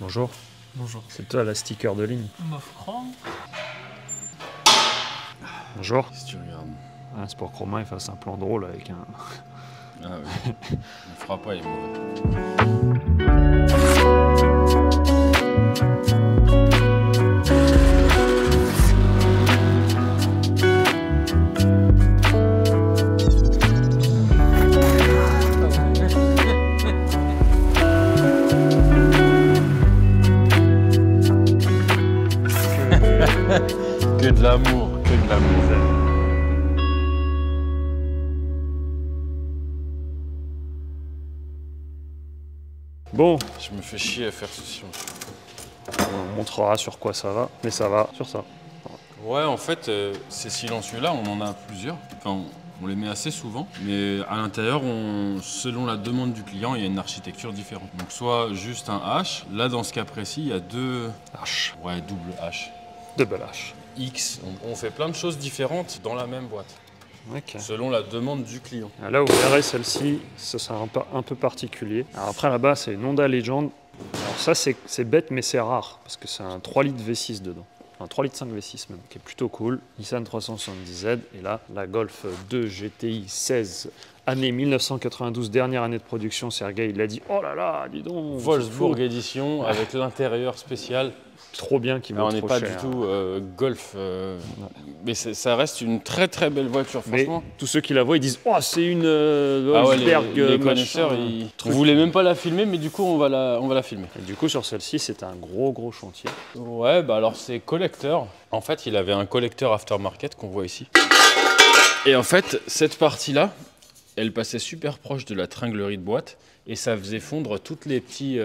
Bonjour. Bonjour. C'est toi la sticker de ligne. 9 francs. Bonjour. Si tu regardes. Ah, c'est pour que Romain il fasse un plan drôle avec un... Ah oui. On fera pas, il est mauvais. Que de l'amour, que de l'amour. Bon, Je me fais chier à faire ceci. on montrera sur quoi ça va, mais ça va sur ça. Ouais, en fait, ces silencieux-là, on en a plusieurs. Enfin, on les met assez souvent. Mais à l'intérieur, selon la demande du client, il y a une architecture différente. Donc soit juste un H. Là, dans ce cas précis, il y a deux... H. Ouais, double H. Double H. X. On fait plein de choses différentes dans la même boîte. Ok. Selon la demande du client. Là, vous verrez celle-ci, ça c'est un peu particulier. Alors après, là-bas, c'est une Honda Legend. Alors ça, c'est bête, mais c'est rare, parce que c'est un 3 litres V6 dedans. Un 3 litres 5 V6 même, qui est plutôt cool. Nissan 370Z, et là, la Golf 2 GTI 16, année 1992, dernière année de production. Sergei, il a dit, oh là là, dis donc. Wolfsburg édition, avec l'intérieur spécial. Trop bien qui vaut Alors, on n'est trop pas cher. du tout Golf, mais ça reste une très très belle voiture, Mais franchement. tous ceux qui la voient, ils disent, oh, c'est une Ah ouais, Wolfsberg, les machin. connaisseurs, on voulait même pas la filmer, mais du coup on va la filmer. Et du coup, sur celle-ci, c'est un gros chantier. Ouais, bah alors c'est collecteur. En fait, il avait un collecteur aftermarket qu'on voit ici. Et en fait, cette partie-là, elle passait super proche de la tringlerie de boîte et ça faisait fondre tous les petits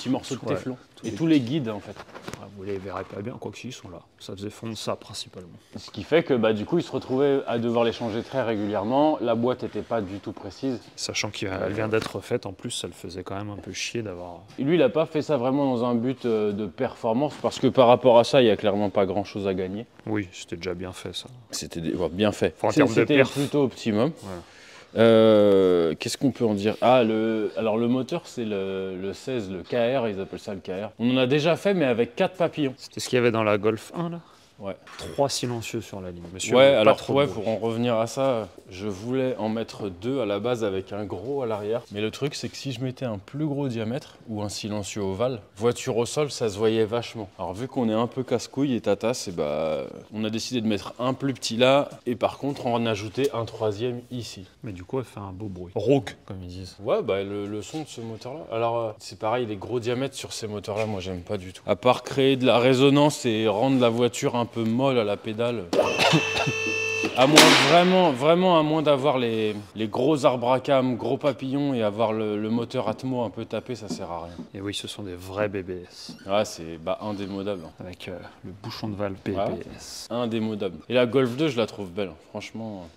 morceaux de Ouais. téflon et tous les guides en fait. Ah, vous les verrez pas bien, quoi que si, ils sont là. Ça faisait fondre ça principalement. Ce qui fait que bah, du coup, il se retrouvait à devoir les changer très régulièrement. La boîte n'était pas du tout précise. Sachant qu'elle vient d'être refaite, en plus, ça le faisait quand même un peu chier d'avoir... Et lui, il n'a pas fait ça vraiment dans un but de performance parce que par rapport à ça, il n'y a clairement pas grand chose à gagner. Oui, c'était déjà bien fait, ça. C'était bien fait. En termes de C'était perf. plutôt optimum. Voilà. Qu'est-ce qu'on peut en dire? Ah, alors le moteur, c'est le 16, le KR, ils appellent ça le KR. On en a déjà fait, mais avec 4 papillons. C'était ce qu'il y avait dans la Golf 1, là. Ouais. 3 silencieux sur la ligne. Monsieur, Ouais, pas alors trop ouais, de bruit. pour en revenir à ça, je voulais en mettre 2 à la base avec un gros à l'arrière. Mais le truc, c'est que si je mettais un plus gros diamètre ou un silencieux ovale, voiture au sol, ça se voyait vachement. Alors vu qu'on est un peu casse-couille et tatas, et bah, on a décidé de mettre un plus petit là et par contre en ajouter un 3e ici. Mais du coup, elle fait un beau bruit. Rogue, comme ils disent. Ouais, bah le son de ce moteur-là. Alors, c'est pareil, les gros diamètres sur ces moteurs-là, moi, j'aime pas du tout. À part créer de la résonance et rendre la voiture un peu molle à la pédale. À moins, vraiment, à moins d'avoir les gros arbres à cam, gros papillons et avoir le moteur Atmo un peu tapé, ça sert à rien. Et oui, ce sont des vrais BBS. Ouais, c'est indémodable. Hein. Avec le bouchon de valve BBS. Indémodable. Et la Golf 2, je la trouve belle, franchement.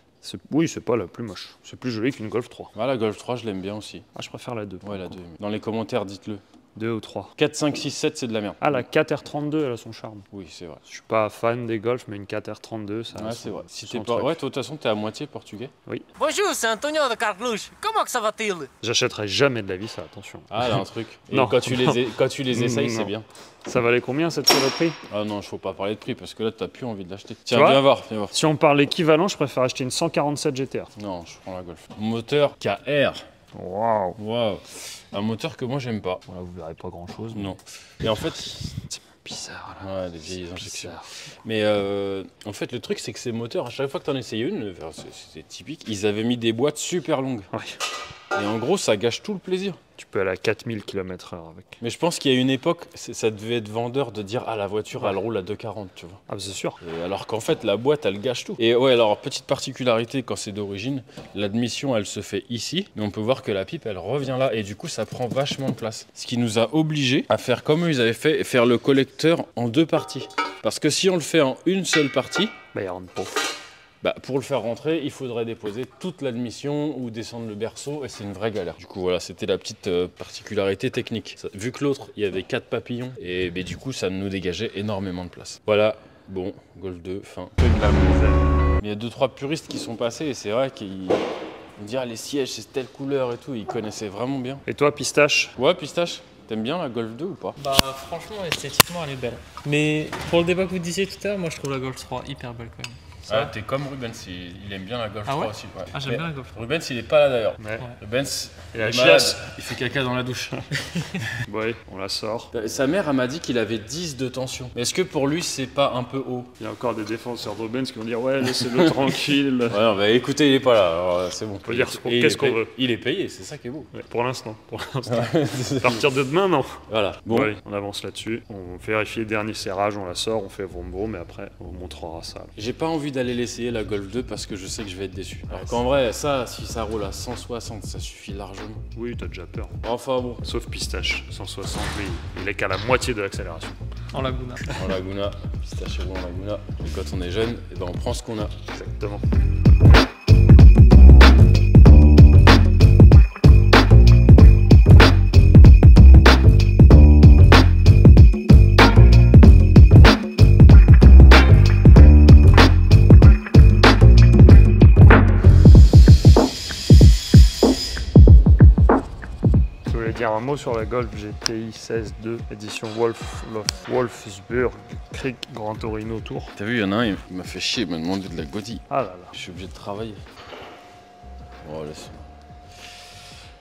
Oui, c'est pas la plus moche. C'est plus joli qu'une Golf 3. Ouais, la Golf 3, je l'aime bien aussi. Ah, je préfère la 2. Ouais, la 2. Dans les commentaires, dites-le. 2 ou 3. 4, 5, 6, 7, c'est de la merde. Ah, la 4R32, elle a son charme. Oui, c'est vrai. Je suis pas fan des Golf, mais une 4R32, ça. Ouais, c'est vrai. Si son t'es pas... truc. Ouais, toi, de toute façon, t'es à moitié portugais. Bonjour, c'est Antonio de Carglush. Comment que ça va-t-il? J'achèterai jamais de la vie, ça, attention. Ah, là, un truc. Et Non. quand tu les essayes, Non. c'est bien. Ça valait combien cette saloperie? Ah non, il faut pas parler de prix parce que là, t'as plus envie de l'acheter. Tiens, vois viens voir, viens voir. Si on parle équivalent, je préfère acheter une 147 GTR. Non, je prends la Golf. Moteur KR. Waouh. Waouh. Un moteur que moi, j'aime pas. Voilà, vous verrez pas grand chose. Non. Et en fait... Bizarre là. Ouais, des vieilles injections. Bizarre. Mais en fait, le truc, c'est que ces moteurs, à chaque fois que t'en essayais une, c'est typique, ils avaient mis des boîtes super longues. Ouais. Et en gros, ça gâche tout le plaisir. Tu peux aller à 4000 km/h avec. Mais je pense qu'il y a une époque, ça devait être vendeur de dire « Ah, la voiture, elle roule à 2,40 », tu vois. Ah, c'est sûr. Et alors qu'en fait, la boîte, elle gâche tout. Et ouais, alors, petite particularité, quand c'est d'origine, l'admission, elle se fait ici, mais on peut voir que la pipe, elle revient là, et du coup, ça prend vachement de place. Ce qui nous a obligés à faire comme eux, ils avaient fait, faire le collecteur en 2 parties. Parce que si on le fait en une seule partie, Bah, il rentre pas. bah, pour le faire rentrer, il faudrait déposer toute l'admission ou descendre le berceau, et c'est une vraie galère. Du coup, voilà, c'était la petite particularité technique. Vu que l'autre, il y avait 4 papillons, et bah, du coup, ça nous dégageait énormément de place. Voilà, bon, Golf 2, fin. Que de la misère. Il y a 2-3 puristes qui sont passés, et c'est vrai qu'ils vont dire les sièges, c'est telle couleur et tout, ils connaissaient vraiment bien. Et toi, Pistache? Ouais, Pistache, T'aimes bien la Golf 2 ou pas? Bah franchement esthétiquement elle est belle. Mais pour le débat que vous disiez tout à l'heure, moi je trouve la Golf 3 hyper belle quand même. Ah, t'es comme Rubens, il aime bien la Golf 3 aussi. Ouais. Ah j'aime bien la Golf 3. Rubens, il est pas là d'ailleurs. Ouais. Rubens, Il a est la malade. chiasse. Il fait caca dans la douche. Oui, on la sort. Sa mère, elle m'a dit qu'il avait 10 de tension. Mais est-ce que pour lui, c'est pas un peu haut? Il y a encore des défenseurs de Rubens qui vont dire ouais, laissez-le tranquille. Ouais, non, bah écoutez, il est pas là, alors c'est bon. Faut dire Et qu'est-ce qu'on veut. Il est payé, c'est ça qui est beau. Ouais, pour l'instant. À partir de demain, non. Voilà. Bon, Ouais, on avance là-dessus. On vérifie les derniers serrages, on la sort, on fait vroom vroom, et après on vous montrera ça. j'ai pas envie d'aller l'essayer la Golf 2 parce que je sais que je vais être déçu. Alors qu'en vrai, ça, si ça roule à 160, ça suffit largement. Oui, t'as déjà peur. Enfin bon. Sauf Pistache, 160, lui, il est qu'à la moitié de l'accélération. En Laguna. En Laguna, pistachio en Laguna. Et quand on est jeune, eh ben on prend ce qu'on a. Exactement. Je voulais dire un mot sur la Golf GTI 16.2 édition Wolfsburg Creek Grand Torino Tour. T'as vu, il y en a un, il m'a fait chier, il m'a demandé de la godille. Ah là là. Je suis obligé de travailler. Oh, laisse.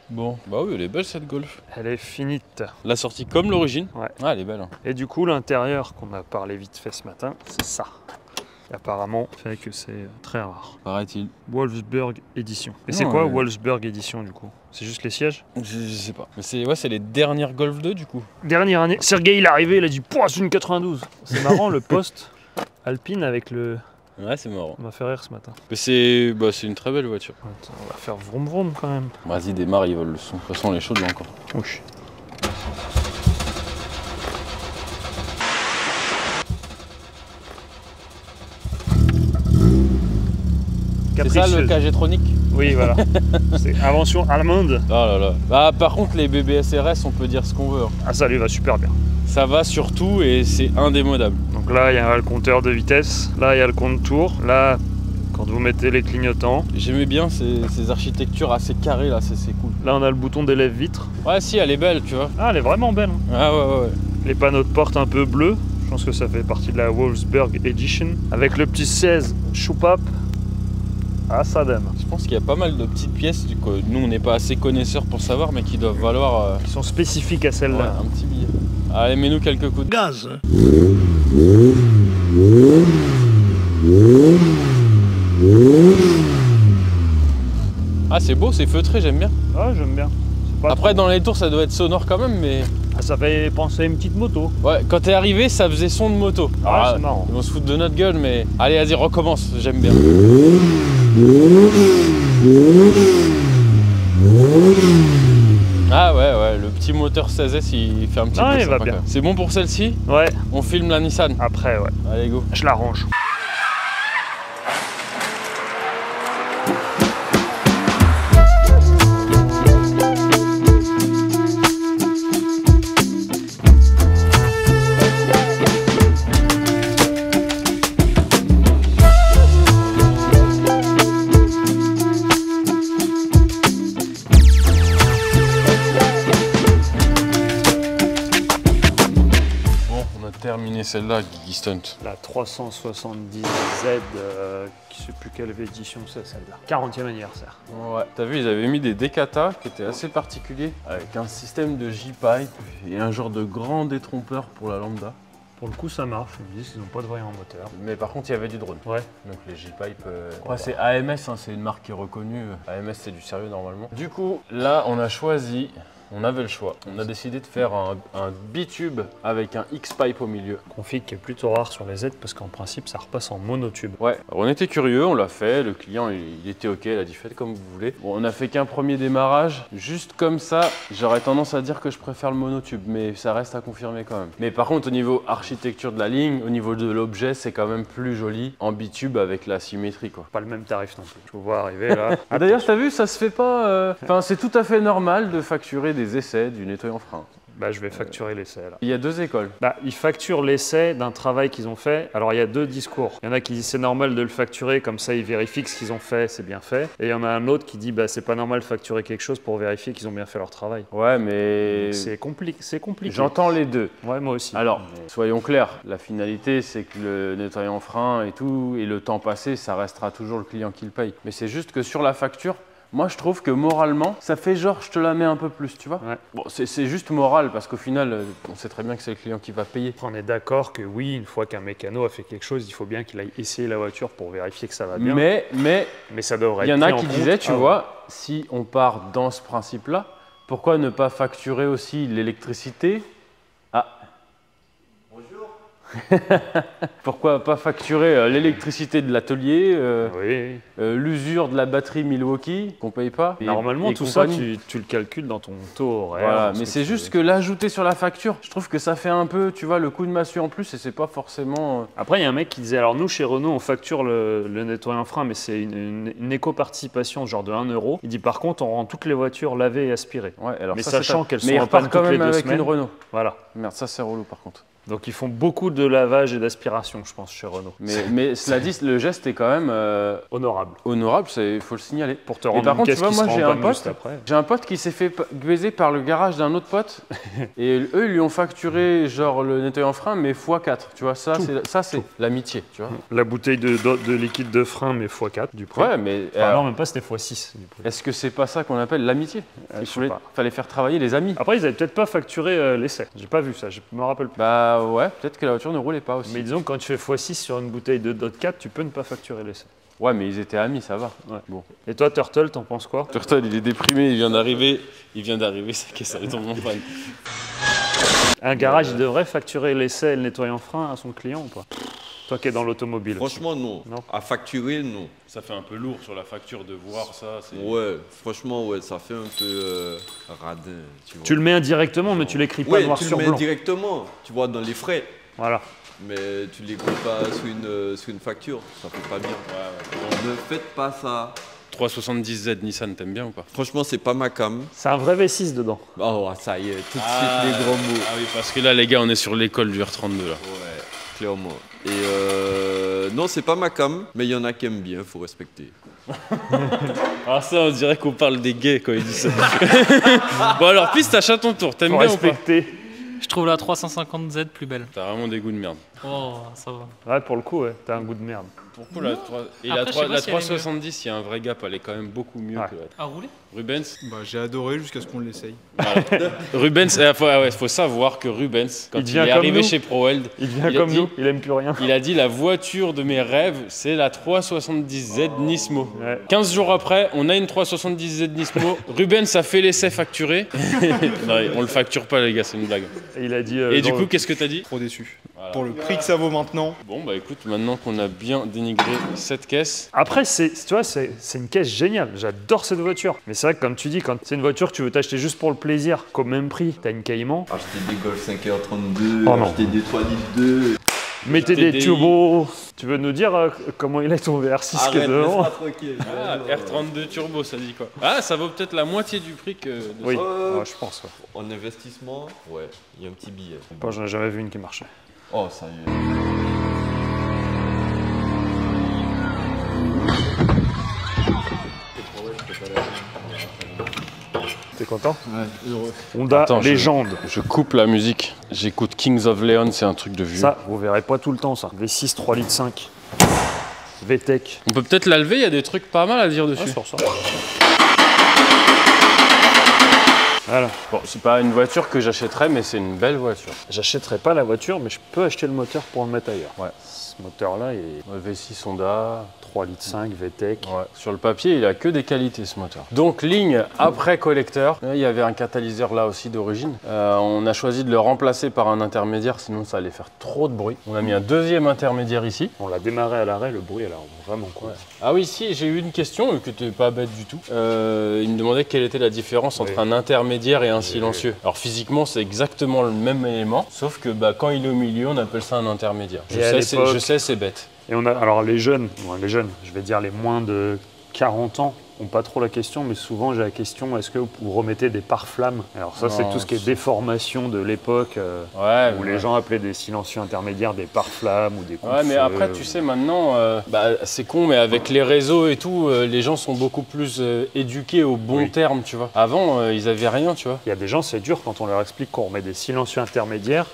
Bon, bah oui, elle est belle cette Golf. Elle est finite. La sortie comme l'origine. Ouais. Ah, elle est belle. Hein. Et du coup, l'intérieur qu'on a parlé vite fait ce matin, c'est ça. Et apparemment, fait que c'est très rare. Paraît-il. Wolfsburg Edition. Et Non, c'est quoi Wolfsburg Edition du coup? C'est juste les sièges? Je sais pas. Mais c'est ouais, c'est les dernières Golf 2 du coup. Dernière année, Sergei il est arrivé, il a dit pouah, c'est une 92. C'est marrant le poste Alpine avec le. Ouais, c'est marrant. On m'a fait rire ce matin. Mais c'est une très belle voiture. Attends, on va faire vroom vroom quand même. Vas-y, démarre, ils veulent le son. De toute façon, elle est chaude là encore. Ouch. C'est ça le KG-tronic? Oui, voilà. C'est invention allemande. Oh là là. Bah, par contre, les BBS RS, on peut dire ce qu'on veut. Hein. Ah, ça lui va super bien. Ça va surtout et c'est indémodable. Donc là, il y a le compteur de vitesse. Là, il y a le compte tour. Là, quand vous mettez les clignotants. J'aimais bien ces architectures assez carrées là, c'est cool. Là, on a le bouton d'élève vitre. Ouais, si, elle est belle, tu vois. Ah, elle est vraiment belle. Hein. Ah ouais. Les panneaux de porte un peu bleus. Je pense que ça fait partie de la Wolfsburg Edition. Avec le petit 16 Choupap. Ah, ça donne. Je pense qu'il y a pas mal de petites pièces que nous on n'est pas assez connaisseurs pour savoir, mais qui doivent valoir Ils sont spécifiques à celle-là. un petit billet. Allez, mets-nous quelques coups de Gaz. Ah, c'est beau, c'est feutré, j'aime bien. Ah, j'aime bien. C'est pas Après, trop- dans les tours, ça doit être sonore quand même, mais Ah, ça fait penser à une petite moto. ouais, quand t'es arrivé, ça faisait son de moto. Ah, c'est marrant. Ils vont se foutre de notre gueule, mais allez, vas-y, recommence, j'aime bien. Ah ouais, le petit moteur 16S, il fait un petit Ah, peu il va sympa, bien. quand même. C'est bon pour celle-ci? Ouais, On filme la Nissan. après, ouais. Allez, go. Je l'arrange. Bon, on a terminé celle-là, Guigui Stunt. La 370Z, qui sais plus quelle édition c'est celle-là. 40e anniversaire. Ouais, t'as vu, ils avaient mis des décata qui étaient assez particuliers, avec un système de J-pipe et un genre de grand détrompeur pour la lambda. Pour le coup, ça marche. Ils me disent qu'ils n'ont pas de variant moteur. Mais par contre, il y avait du drone. Ouais. Donc les J-pipe. Après, c'est AMS, hein, c'est une marque qui est reconnue. AMS, c'est du sérieux normalement. Du coup, là, on a choisi. On avait le choix. On a décidé de faire un bitube avec un X-pipe au milieu. Config qui est plutôt rare sur les Z parce qu'en principe, ça repasse en monotube. Ouais, alors on était curieux, on l'a fait, le client il était ok, il a dit faites comme vous voulez. Bon, on a fait qu'un premier démarrage, juste comme ça, j'aurais tendance à dire que je préfère le monotube, mais ça reste à confirmer quand même. Mais par contre au niveau architecture de la ligne, au niveau de l'objet, c'est quand même plus joli en bitube avec la symétrie quoi. Pas le même tarif non plus. Je vous vois arriver là. Ah d'ailleurs t'as vu, ça se fait pas, enfin c'est tout à fait normal de facturer des essais du nettoyant frein. Bah, je vais facturer l'essai là. Il y a 2 écoles. Bah, ils facturent l'essai d'un travail qu'ils ont fait. Alors, il y a 2 discours. Il y en a qui disent c'est normal de le facturer, comme ça ils vérifient que ce qu'ils ont fait, c'est bien fait. Et il y en a un autre qui dit bah, c'est pas normal de facturer quelque chose pour vérifier qu'ils ont bien fait leur travail. Ouais, mais... C'est compliqué. J'entends les deux. Ouais, moi aussi. Alors, Mais- soyons clairs, la finalité, c'est que le nettoyant frein et tout, et le temps passé, ça restera toujours le client qui le paye. Mais c'est juste que sur la facture, moi, je trouve que moralement, ça fait genre, je te la mets un peu plus, tu vois. Ouais. Bon, c'est juste moral, parce qu'au final, on sait très bien que c'est le client qui va payer. On est d'accord que oui, une fois qu'un mécano a fait quelque chose, il faut bien qu'il aille essayer la voiture pour vérifier que ça va bien. Mais ça devrait il y être en a pris qui compte. disaient, tu Ah, vois, si on part dans ce principe-là, pourquoi ne pas facturer aussi l'électricité? Ah. Bonjour. Pourquoi pas facturer l'électricité de l'atelier, Oui. l'usure de la batterie Milwaukee qu'on paye pas? Normalement, tout ça, tu le calcules dans ton taux horaire. Voilà, dans ce mais que c'est tu juste veux. que l'ajouter sur la facture, je trouve que ça fait un peu, tu vois, le coup de massue en plus et c'est pas forcément... Après, il y a un mec qui disait, alors nous, chez Renault, on facture le nettoyant frein, mais c'est une éco-participation genre de 1 €. Il dit, par contre, on rend toutes les voitures lavées et aspirées. Ouais, alors Mais ça, sachant c'est qu'elles mais sont ils en panne repartent quand toutes les même 2 avec semaines. une Renault. Voilà. Merde, ça c'est relou par contre. Donc, ils font beaucoup de lavage et d'aspiration, je pense, chez Renault. Mais cela dit, le geste est quand même Honorable. honorable, il faut le signaler. Pour te Et rendre par une contre, tu caisse vois, qui moi sera en j'ai un panne juste pote, après. j'ai un pote qui s'est fait baiser par le garage d'un autre pote et eux ils lui ont facturé genre le nettoyant frein mais x4, tu vois, ça c'est l'amitié, tu vois. La bouteille de liquide de frein, mais x4 du prix. Ouais, mais Enfin, non, même pas, c'était x6 du prix. est-ce que c'est pas ça qu'on appelle l'amitié? Je Il sais pas. fallait faire travailler les amis. Après, ils avaient peut-être pas facturé l'essai. J'ai pas vu ça, je me rappelle plus. Bah ouais, peut-être que la voiture ne roulait pas aussi. Mais disons que quand tu fais x6 sur une bouteille de Dot 4, tu peux ne pas facturer l'essai. Ouais, mais ils étaient amis, ça va. Ouais. Bon. Et toi, Turtle, t'en penses quoi? Turtle, il est déprimé, il vient d'arriver, sa caisse elle tombe en panne. Un garage, il devrait facturer l'essai et le nettoyant frein à son client ou pas? Toi qui es dans l'automobile. Franchement, non. Non. À facturer, non. Ça fait un peu lourd sur la facture de voir ça. Ouais, franchement, ouais, ça fait un peu radin. Tu vois. Tu le mets indirectement, mais tu l'écris pas Ouais, noir tu sur le mets blanc. directement, tu vois, dans les frais. Voilà. Mais tu l'écris pas sous une facture, ça fait pas bien. Ne faites pas ça. 370Z Nissan, t'aimes bien ou pas? Franchement, c'est pas ma cam. C'est un vrai V6 dedans. Oh, ça y est, tout de suite les gros mots. Ah oui, parce que là, les gars, on est sur l'école du R32 là. Ouais, clairement. Et non, c'est pas ma cam, mais il y en a qui aiment bien, faut respecter. Ah ça, on dirait qu'on parle des gays quand il dit ça. Bon alors, Pistache, à ton tour, t'aimes Faut bien ou pas? respecter. Je trouve la 350Z plus belle. T'as vraiment des goûts de merde. Oh, ça va. Ouais, pour le coup, ouais, t'as un goût de merde. Pourquoi la 3... Et Après, je sais pas la si elle est 370, il y a un vrai gap, elle est quand même beaucoup mieux Ouais. que la... À rouler? Rubens Bah, j'ai adoré jusqu'à ce qu'on l'essaye. Rubens, faut savoir que Rubens, quand Il il, devient est comme arrivé nous. chez ProWeld, Il devient Il a comme dit- nous, il aime plus rien. il a dit la voiture de mes rêves, c'est la 370Z Nismo. Ouais. 15 jours après, on a une 370Z Nismo. Rubens a fait l'essai facturé. Non, on le facture pas, les gars, c'est une blague. Et il a dit. Et du dans coup, le- qu'est-ce que t'as dit? Trop déçu. Voilà. Pour le prix que ça vaut maintenant. Bon, bah écoute, maintenant qu'on a bien dénigré cette caisse, Après, tu vois, c'est une caisse géniale. J'adore cette voiture. Mais c'est vrai que, comme tu dis, quand c'est une voiture que tu veux t'acheter juste pour le plaisir, qu'au même prix, t'as une Cayman, Acheter des Golf 5R32, Oh non. acheter des 3 litres 2. mettez TDI. des turbos. Tu veux nous dire comment il est ton VR6 qui est Arrête, devant? laisse-moi tranquille. R32 Turbo, ça dit quoi? Ah, ça vaut peut-être la moitié du prix que... de Oui, ça. ouais, je pense. Ouais. En investissement, ouais, il y a un petit billet. Moi, j'en ai jamais vu une qui marchait. Oh, ça y est. T'es content? Ouais, heureux. Honda Attends, légende. Je coupe la musique, j'écoute Kings of Leon, c'est un truc de vieux. Ça, vous verrez pas tout le temps, ça. V6 3 litres 5. VTEC. On peut peut-être la lever, il y a des trucs pas mal à dire dessus. Ouais, sur ça. Voilà. Bon, c'est pas une voiture que j'achèterais, mais c'est une belle voiture. J'achèterai pas la voiture, mais je peux acheter le moteur pour le mettre ailleurs. Ouais. Ce moteur-là est V6 Honda. 3 litres 5 VTEC. Ouais. Sur le papier, il a que des qualités ce moteur. Donc ligne après collecteur. Il y avait un catalyseur là aussi d'origine. On a choisi de le remplacer par un intermédiaire, sinon ça allait faire trop de bruit. On a mis un deuxième intermédiaire ici. On l'a démarré à l'arrêt, le bruit a l'air vraiment cool. Ah oui, si, j'ai eu une question que t'es pas bête du tout. Il me demandait quelle était la différence entre un intermédiaire et un silencieux. Alors physiquement, c'est exactement le même élément, sauf que quand il est au milieu, on appelle ça un intermédiaire. Et à l'époque- Je sais, c'est bête. Et on a, alors les jeunes, je vais dire les moins de 40 ans, ont pas trop la question, mais souvent j'ai la question, est-ce que vous remettez des pare-flammes? Alors ça, c'est Non, tout ce qui est déformation de l'époque, Ouais, où les gens appelaient des silencieux intermédiaires des pare-flammes ou des coups Ouais, de mais feu, après, tu sais, maintenant, c'est con, mais avec les réseaux et tout, les gens sont beaucoup plus éduqués aux bons termes, tu vois. Avant, ils avaient rien, tu vois. Il y a des gens, c'est dur quand on leur explique qu'on remet des silencieux intermédiaires.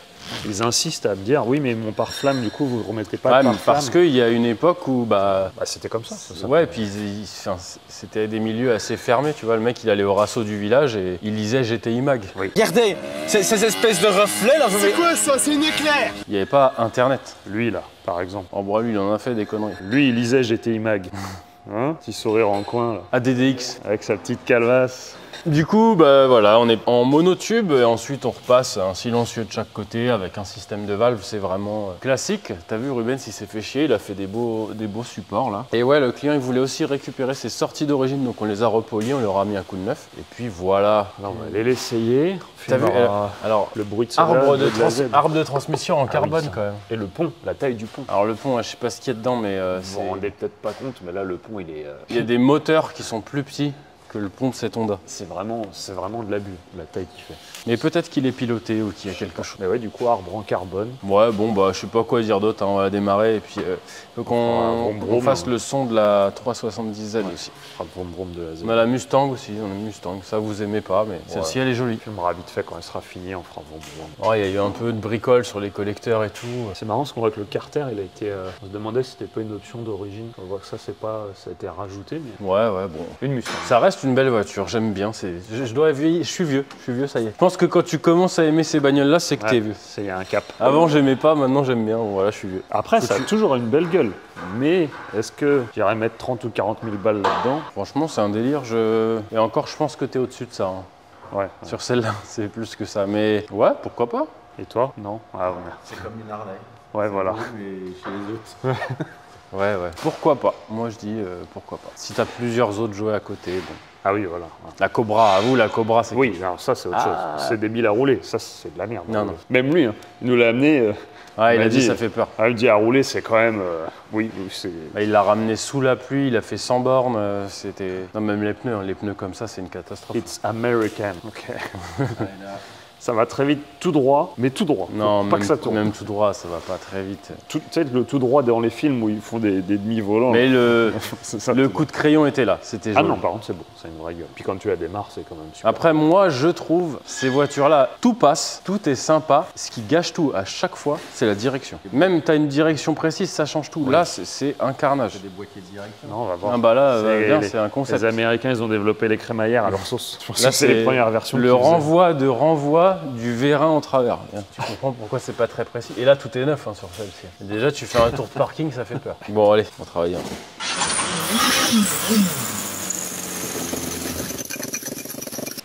Ils insistent à me dire, oui, mais mon pare-flamme, du coup, vous ne remettez pas Ouais, de mais pare-flamme. parce qu'il y a une époque où, Bah, c'était comme ça. ouais, puis c'était des milieux assez fermés, tu vois. Le mec, il allait au rasso du village et il lisait GTI Mag. Regardez, ces espèces de reflets là, c'est quoi ça? C'est une éclair! Il n'y avait pas Internet. Lui, là, par exemple. En bras, lui, il en a fait des conneries. Lui, il lisait GTI Mag. Hein, petit sourire en coin, là. ADDX. Avec sa petite calvasse. Du coup, bah voilà, on est en monotube et ensuite on repasse un silencieux de chaque côté avec un système de valve, c'est vraiment classique. T'as vu, Rubens, il s'est fait chier, il a fait des beaux supports là. Et ouais, le client il voulait aussi récupérer ses sorties d'origine, donc on les a repolis, on leur a mis un coup de neuf. Et puis voilà. Là, on va aller l'essayer. T'as vu, alors le bruit de arbre cela, de transmission en carbone ça. quand même. Et le pont, la taille du pont. Alors le pont, je sais pas ce qu'il y a dedans, mais Vous vous rendez peut-être pas compte, mais là, le pont, il est... il y a des moteurs qui sont plus petits que le pont de cette Honda. C'est vraiment de l'abus, la taille qu'il fait. Mais peut-être qu'il est piloté ou qu'il y a quelque chose. Mais ouais, du coup, arbre en carbone. Ouais, bon, bah, je sais pas quoi dire d'autre, hein, on va démarrer et puis faut qu'on fasse le son de la 370Z aussi. On fera le vroom de la Z. On a la Mustang aussi, on a une Mustang, ça vous aimez pas, mais celle-ci elle est jolie. On filmera vite fait quand elle sera finie, on fera vroom. Ouais, il y a eu un peu de bricole sur les collecteurs et tout. C'est marrant parce qu'on voit que le carter, il a été... on se demandait si c'était pas une option d'origine. On voit que ça, ça a été rajouté, mais... Ouais, bon. Une Mustang. Ça reste une belle voiture, j'aime bien. Je dois vieillir, je suis vieux, ça y est. Je pense que quand tu commences à aimer ces bagnoles-là, c'est que t'es vieux. Il y a un cap. Avant, j'aimais pas, maintenant j'aime bien, voilà, je suis vieux. Après, ça a toujours une belle gueule. Mais est-ce que j'irais mettre 30 ou 40 000 balles là-dedans? Franchement, c'est un délire. Et encore, je pense que t'es au-dessus de ça. Hein. Ouais. Sur celle-là, c'est plus que ça. Mais ouais, pourquoi pas? Et toi? Non? Ah ouais. C'est comme une Harley. Ouais, voilà. Mais chez les autres. Ouais. Pourquoi pas? Moi, je dis pourquoi pas. Si t'as plusieurs autres jouets à côté, bon. Ah oui, voilà. La Cobra, à vous, la Cobra, c'est... Oui, alors ça, c'est autre chose. C'est débile à rouler. Ça, c'est de la merde. Non. Même lui, hein, il nous l'a amené... il a dit ça fait peur. Il dit à rouler, c'est quand même... oui, c'est... Bah, il l'a ramené sous la pluie, il a fait 100 bornes, c'était... Non, même les pneus comme ça, c'est une catastrophe. It's American. Ok. Ça va très vite, tout droit, mais tout droit. Non, pas que ça tourne. Même tout droit, ça va pas très vite. Tu sais, le tout droit dans les films où ils font des demi-volants. Mais le le coup de crayon était là, c'était joli. Ah non, par contre, c'est bon, c'est une vraie gueule. Puis quand tu la démarres, c'est quand même super. Après, moi, je trouve, ces voitures-là, tout passe, tout est sympa. Ce qui gâche tout à chaque fois, c'est la direction. Même tu as une direction précise, ça change tout. Oui. Là, c'est un carnage. Des boîtiers de direction. Non, on va voir. Ah bah là, c'est un concept. Les Américains, ils ont développé les crémaillères à leur sauce. Là, c'est les premières versions. Le renvoi du vérin en travers. Tu comprends pourquoi c'est pas très précis. Et là, tout est neuf sur celle-ci. Déjà, tu fais un tour de parking, ça fait peur. Bon, allez, on travaille un peu.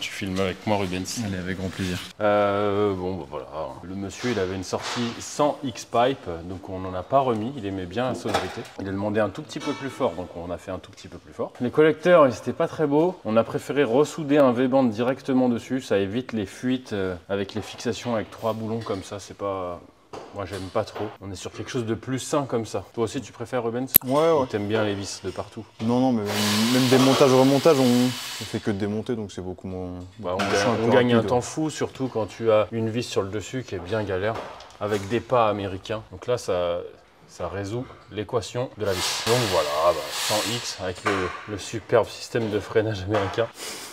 Tu filmes avec moi, Rubens. Allez, avec grand plaisir. Bon, bah, voilà. Le monsieur, il avait une sortie sans X-Pipe, donc on n'en a pas remis. Il aimait bien la sonorité. Il a demandé un tout petit peu plus fort, donc on a fait un tout petit peu plus fort. Les collecteurs, ils étaient pas très beaux. On a préféré ressouder un V-band directement dessus. Ça évite les fuites avec les fixations avec 3 boulons comme ça. C'est pas... Moi, j'aime pas trop. On est sur quelque chose de plus sain comme ça. Toi aussi, tu préfères, Rubens? Ouais. Ou t'aimes bien les vis de partout? Non, mais même démontage, remontage, on fait que de démonter, donc c'est beaucoup moins... Bah, on gagne un temps fou, surtout quand tu as une vis sur le dessus qui est bien galère, avec des pas américains. Donc là, ça résout l'équation de la vis. Donc voilà, 100X avec le superbe système de freinage américain.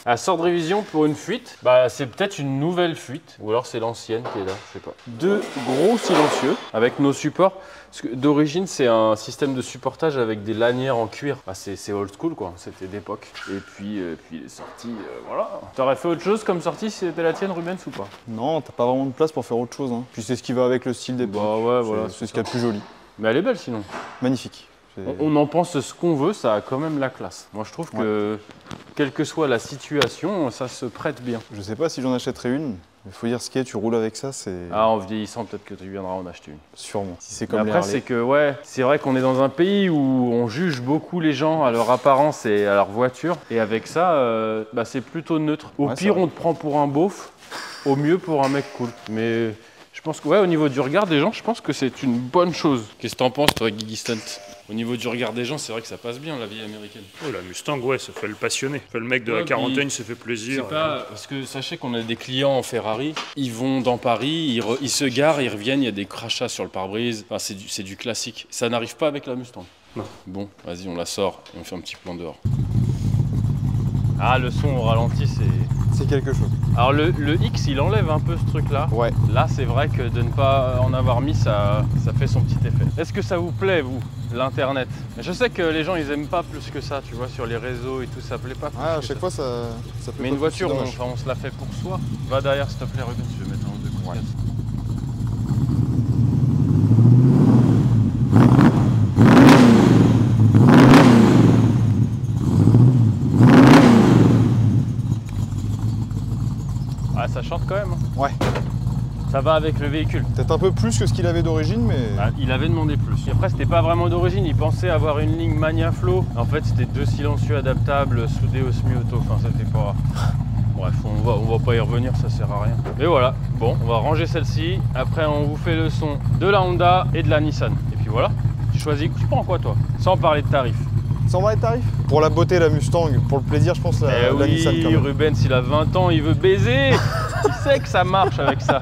Elle sort de révision pour une fuite. C'est peut-être une nouvelle fuite, ou alors c'est l'ancienne qui est là, je sais pas. 2 gros silencieux avec nos supports. D'origine, c'est un système de supportage avec des lanières en cuir. C'est old school, quoi. C'était d'époque. Et puis il est sorti, voilà. T'aurais fait autre chose comme sortie si c'était la tienne, Rubens, ou pas? Non, t'as pas vraiment de place pour faire autre chose. Hein. Puis c'est ce qui va avec le style d'époque. Ouais, voilà. C'est ce qu'il y a de plus joli. Mais elle est belle, sinon. Magnifique. On en pense ce qu'on veut, ça a quand même la classe. Moi, je trouve que, quelle que soit la situation, ça se prête bien. Je sais pas si j'en achèterai une. Il faut dire ce qu'il y a, tu roules avec ça, c'est... Ah, en vieillissant, peut-être que tu viendras en acheter une. Sûrement. Si c'est comme après, c'est que, c'est vrai qu'on est dans un pays où on juge beaucoup les gens à leur apparence et à leur voiture. Et avec ça, c'est plutôt neutre. Au pire, on te prend pour un beauf. Au mieux, pour un mec cool. Mais... Je pense que, ouais, au niveau du regard des gens, je pense que c'est une bonne chose. Qu'est-ce que t'en penses, toi, Guigui Stunt? Au niveau du regard des gens, c'est vrai que ça passe bien, la vie américaine. Oh, la Mustang, ouais, ça fait le passionné. Ça fait le mec de la quarantaine, il se fait plaisir. C'est pas... Parce que sachez qu'on a des clients en Ferrari, ils vont dans Paris, ils se garent, ils reviennent, il y a des crachats sur le pare-brise. Enfin, c'est du classique. Ça n'arrive pas avec la Mustang. Non. Bon, vas-y, on la sort et on fait un petit plan dehors. Ah, le son au ralenti, C'est quelque chose. Alors le X, il enlève un peu ce truc-là. Ouais. Là, c'est vrai que de ne pas en avoir mis, ça fait son petit effet. Est-ce que ça vous plaît, vous, l'Internet? Je sais que les gens, ils aiment pas plus que ça, tu vois, sur les réseaux et tout, ça plaît pas plus Ah, à que chaque ça. fois, ça plaît. Mais pas une voiture, plus, on se la fait pour soi. Va derrière, s'il te plaît, Ruben, je vais mettre un ou deux coups de gaz. Ah, ça chante quand même. Hein. Ouais. Ça va avec le véhicule. Peut-être un peu plus que ce qu'il avait d'origine, mais... Ah, il avait demandé plus. Et après, c'était pas vraiment d'origine, il pensait avoir une ligne Magnaflow. En fait, c'était 2 silencieux adaptables soudés au semi-auto. Enfin, c'était pas... Bref, on va pas y revenir, ça sert à rien. Mais voilà, bon, on va ranger celle-ci. Après, on vous fait le son de la Honda et de la Nissan. Et puis voilà, tu choisis, tu prends quoi, toi? Sans parler de tarifs. Sans parler de tarifs? Pour la beauté, la Mustang. Pour le plaisir, je pense la oui, Nissan quand même. Ruben, s'il a 20 ans, il veut baiser. Il sait que ça marche avec ça.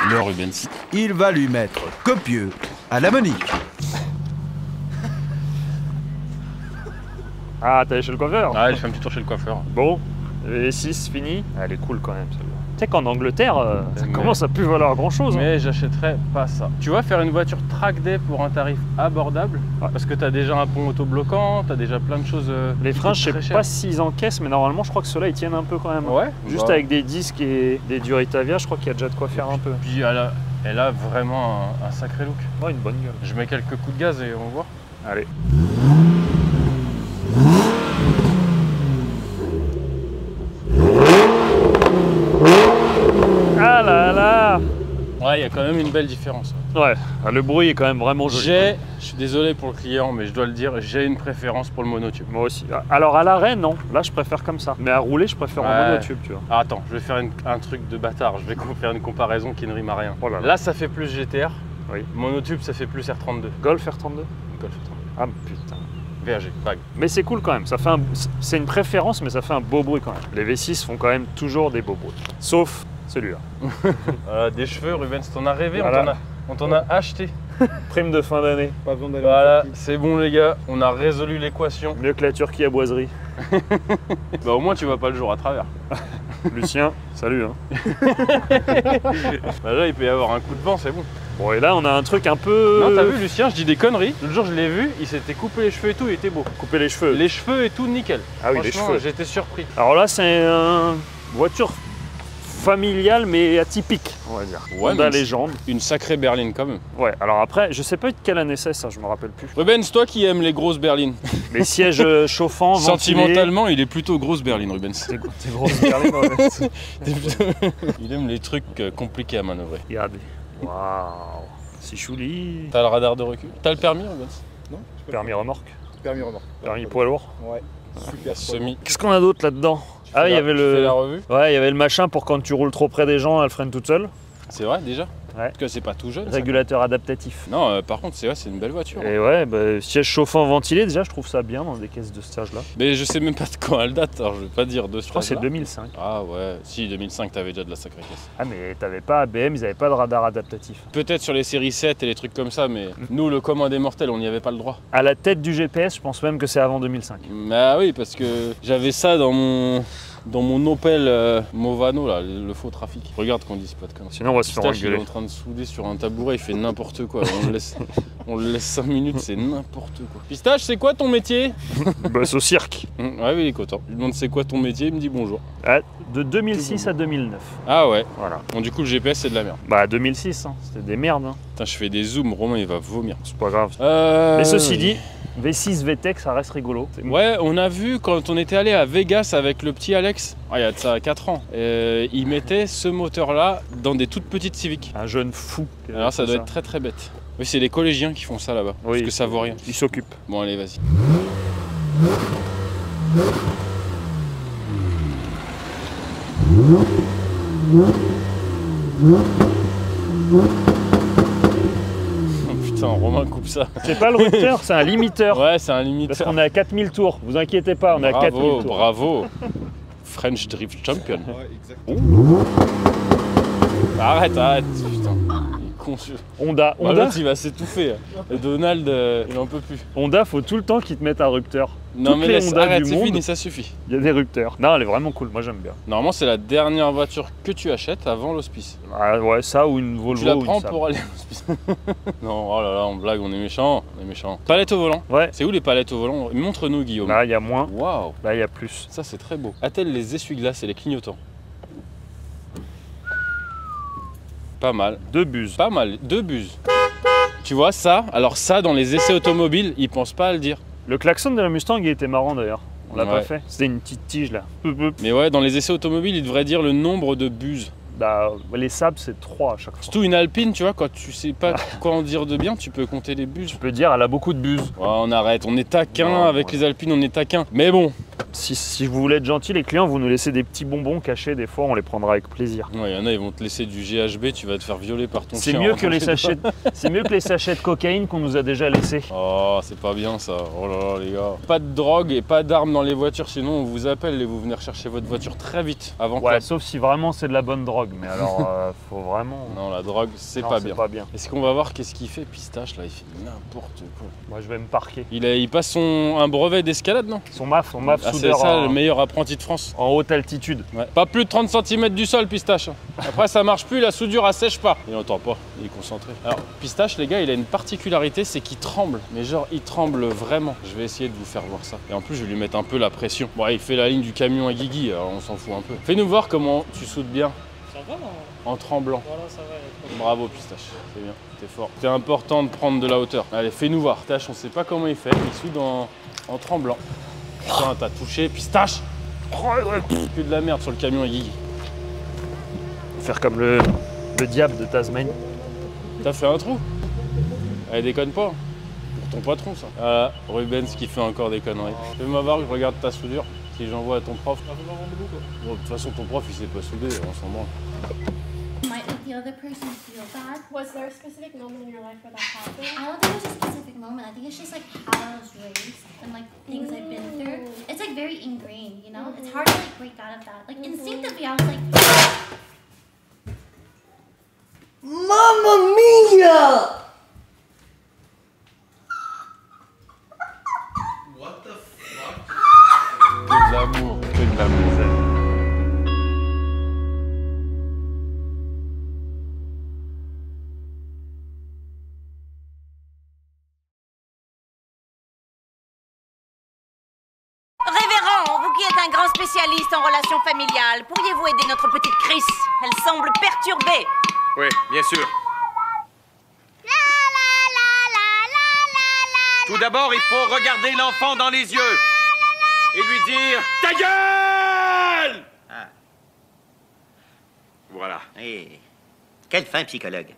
Le Rubens. Il va lui mettre copieux à la Monique. Ah, t'es allé chez le coiffeur? Ah, je fais un petit tour chez le coiffeur. Bon, les 6 fini. Elle est cool quand même celle-là. Tu sais qu'en Angleterre, ça Mais- commence à plus valoir grand chose. Mais j'achèterais pas ça. Tu vas faire une voiture track day pour un tarif abordable, parce que t'as déjà un pont autobloquant, t'as déjà plein de choses. Les qui freins, coûtent je très sais cher. pas s'ils encaissent, mais normalement, je crois que ceux-là, ils tiennent un peu quand même. Ouais. Juste bah, avec des disques et des Duritavia, je crois qu'il y a déjà de quoi faire un peu. Puis elle a vraiment un sacré look. Ouais, une bonne gueule. Je mets quelques coups de gaz et on voit. Allez. Ah là là! Ouais, il y a quand même une belle différence. Ouais, le bruit est quand même vraiment joli. Je suis désolé pour le client, mais je dois le dire, j'ai une préférence pour le monotube. Moi aussi. Alors à l'arrêt, non. Là, je préfère comme ça. Mais à rouler, je préfère en Ouais. monotube, tu vois. Ah, attends, je vais faire un truc de bâtard. Je vais faire une comparaison qui ne rime à rien. Oh là là. Là, ça fait plus GTR. Oui. Monotube, ça fait plus R32. Golf R32? Golf R32. Ah putain. VAG, vague. Mais c'est cool quand même. Ça fait c'est une préférence, mais ça fait un beau bruit quand même. Les V6 font quand même toujours des beaux bruits. Sauf celui-là. Voilà, des cheveux, Rubens, t'en as rêvé, Voilà. on t'en a acheté. Prime de fin d'année. Pas besoin d'aller Voilà, c'est bon les gars, on a résolu l'équation. Mieux que la Turquie à boiserie. Bah au moins tu vois pas le jour à travers. Lucien, salut. Hein. Bah là il peut y avoir un coup de vent, c'est bon. Bon, et là, on a un truc un peu. Non, t'as vu Lucien, je dis des conneries. L'autre jour je l'ai vu, il s'était coupé les cheveux et tout, il était beau. Couper les cheveux. Les cheveux et tout nickel. Ah oui, les Franchement, cheveux. j'étais surpris. Alors là, c'est une voiture familiale mais atypique, on va dire. Ouais, Honda mais légende. Une sacrée berline quand même. Ouais, alors après, je sais pas de quelle année c'est, ça, je me rappelle plus. Rubens, toi qui aimes les grosses berlines. Les sièges chauffants, ventilés. Sentimentalement, il est plutôt grosse berline, Rubens. T'es grosse berline, ouais. Il aime les trucs compliqués à manœuvrer. Regardez. Waouh. C'est chouli. T'as le radar de recul. T'as le permis, Rubens? Non, Permis remorque. permis remorque. Permis poids lourd. Ouais. Super. Semi. Qu'est-ce qu'on a d'autre là-dedans? Ah, il y avait Tu fais la le. revue? Ouais, il y avait le machin pour quand tu roules trop près des gens, elle freine toute seule. C'est vrai déjà? Ouais. Parce que c'est pas tout jeune. ça. Régulateur adaptatif. Non, par contre, c'est vrai, c'est une belle voiture. Et ouais, bah, siège chauffant ventilé, déjà, je trouve ça bien dans des caisses de cet âge-là. Mais je sais même pas de quand elle date, alors je vais pas dire de ce Je crois que c'est là. 2005. Ah ouais, si 2005 t'avais déjà de la sacrée caisse. Ah, mais t'avais pas ABM, ils avaient pas de radar adaptatif. Peut-être sur les séries 7 et les trucs comme ça, mais nous, le commun des mortels, on n'y avait pas le droit. À la tête du GPS, je pense même que c'est avant 2005. Bah oui, parce que j'avais ça dans mon Opel Movano, là, le faux trafic. Regarde qu'on dise pas de conneries. Sinon, on va se faire Pistache, il est engueuler. en train de souder sur un tabouret, il fait n'importe quoi. On le laisse 5 minutes, c'est n'importe quoi. Pistache, c'est quoi ton métier? Bosse au cirque. Ouais, oui, il est content. Je lui demande c'est quoi ton métier, il me dit bonjour. Ah, de 2006 à 2009. Ah ouais. Voilà. Bon, du coup, le GPS, c'est de la merde. Bah, 2006, hein. C'était des merdes. Hein. Putain, je fais des zooms, Romain, il va vomir. C'est pas grave. Mais Mais ceci dit, V6 VTEC, ça reste rigolo. C'est- Ouais, on a vu quand on était allé à Vegas avec le petit Alex, il y a de ça 4 ans, il mettait ce moteur-là dans des toutes petites Civic. Un jeune fou. qui avait Alors ça fait doit être très très bête. Oui, c'est les collégiens qui font ça là-bas, Oui. parce que ça vaut rien. Il s'occupe. Bon, allez, vas-y. Oh putain, Romain coupe ça. C'est pas le rupteur, c'est un limiteur. Ouais, c'est un limiteur. Parce qu'on est à 4000 tours. Vous inquiétez pas, on est à 4000 tours. Bravo. French Drift Champion. Arrête, putain. Il est con. Honda. L'autre, il va s'étouffer. Et Donald, il en peut plus. Honda, faut tout le temps qu'ils te mettent un rupteur. Non Toutes mais les laisse, Honda arrête, du c'est monde, fini, ça suffit. il y a des rupteurs. Non, elle est vraiment cool, moi j'aime bien. Normalement, c'est la dernière voiture que tu achètes avant l'hospice. Ah ouais, ça ou une Volvo. Tu la ou une prends Saab. pour aller à l'hospice. Non, oh là là, on blague, on est méchant. Palette au volant. Ouais. C'est où les palettes au volant? Montre-nous, Guillaume. Là, il y a moins. Waouh, Là, il y a plus. ça c'est très beau. Attelle les essuie-glaces et les clignotants. Pas mal. 2 buses. Pas mal, 2 buses. Tu vois ça? Alors ça, dans les essais automobiles, ils pensent pas à le dire. Le klaxon de la Mustang, il était marrant d'ailleurs. On l'a pas Ouais. fait. C'était une petite tige là. Mais ouais, dans les essais automobiles, ils devraient dire le nombre de buses. Bah, les Saab, c'est 3 à chaque fois. Surtout une Alpine, tu vois, quand tu sais pas quoi en dire de bien, tu peux compter les buses. Tu peux dire, elle a beaucoup de buses. Ouais, on arrête, on est taquin Non, avec ouais. les Alpines, on est taquin. Mais bon, Si vous voulez être gentil, les clients, vous nous laissez des petits bonbons cachés. Des fois, on les prendra avec plaisir. il y en a, ils vont te laisser du GHB, tu vas te faire violer par ton C'est chien. mieux que les sachets. C'est mieux que les sachets de cocaïne qu'on nous a déjà laissés. Oh, c'est pas bien ça. Oh là là, les gars. Pas de drogue et pas d'armes dans les voitures, sinon on vous appelle et vous venez rechercher votre voiture très vite avant Ouais, que... sauf si vraiment c'est de la bonne drogue. Mais alors, faut vraiment. Non, la drogue, c'est Non, pas bien. pas bien. Est-ce qu'on va voir qu'est-ce qu'il fait, Pistache là? Il fait n'importe quoi. Moi, je vais me parquer. Il passe un brevet d'escalade, non? Son MAF Ah, c'est soudeur ça, en, le meilleur apprenti de France. en haute altitude. Ouais. Pas plus de 30 cm du sol, Pistache. Après, ça marche plus, la soudure assèche pas. Il entend pas, il est concentré. Alors, Pistache, les gars, il a une particularité, c'est qu'il tremble. Mais genre, il tremble vraiment. Je vais essayer de vous faire voir ça. Et en plus, je vais lui mettre un peu la pression. Bon, il fait la ligne du camion à Guigui, alors on s'en fout un peu. Fais-nous voir comment tu soudes bien Ça va, non? en tremblant. Voilà, ça va. Bravo, Pistache, c'est bien, t'es fort. C'est important de prendre de la hauteur. Allez, fais-nous voir. Pistache, on sait pas comment il fait, il soude en tremblant. Putain, t'as touché, Pistache. Que de la merde sur le camion à Guigui. Faire comme le diable de Tasmanie. T'as fait un trou? Allez, déconne pas. Pour ton patron, ça. Voilà, Rubens qui fait encore des conneries. Fais-moi voir, je regarde ta soudure. Si j'envoie à ton prof. Bon, de toute façon, ton prof, il sait pas souder, on s'en branle. Might make the other person feel bad. Was there a specific moment in your life where that happened? I don't think it's a specific moment. I think it's just like how I was raised and like things I've been through. It's like very ingrained, you know? It's hard to like break out of that. Like instinctively, I was like, Mamma mia! Que de l'amour, que de l'amour. Révérend, vous qui êtes un grand spécialiste en relations familiales, pourriez-vous aider notre petite Chris? Elle semble perturbée. Oui, bien sûr. Tout d'abord, il faut regarder l'enfant dans les yeux et lui dire « Ta gueule !» Voilà. Et quel fin psychologue.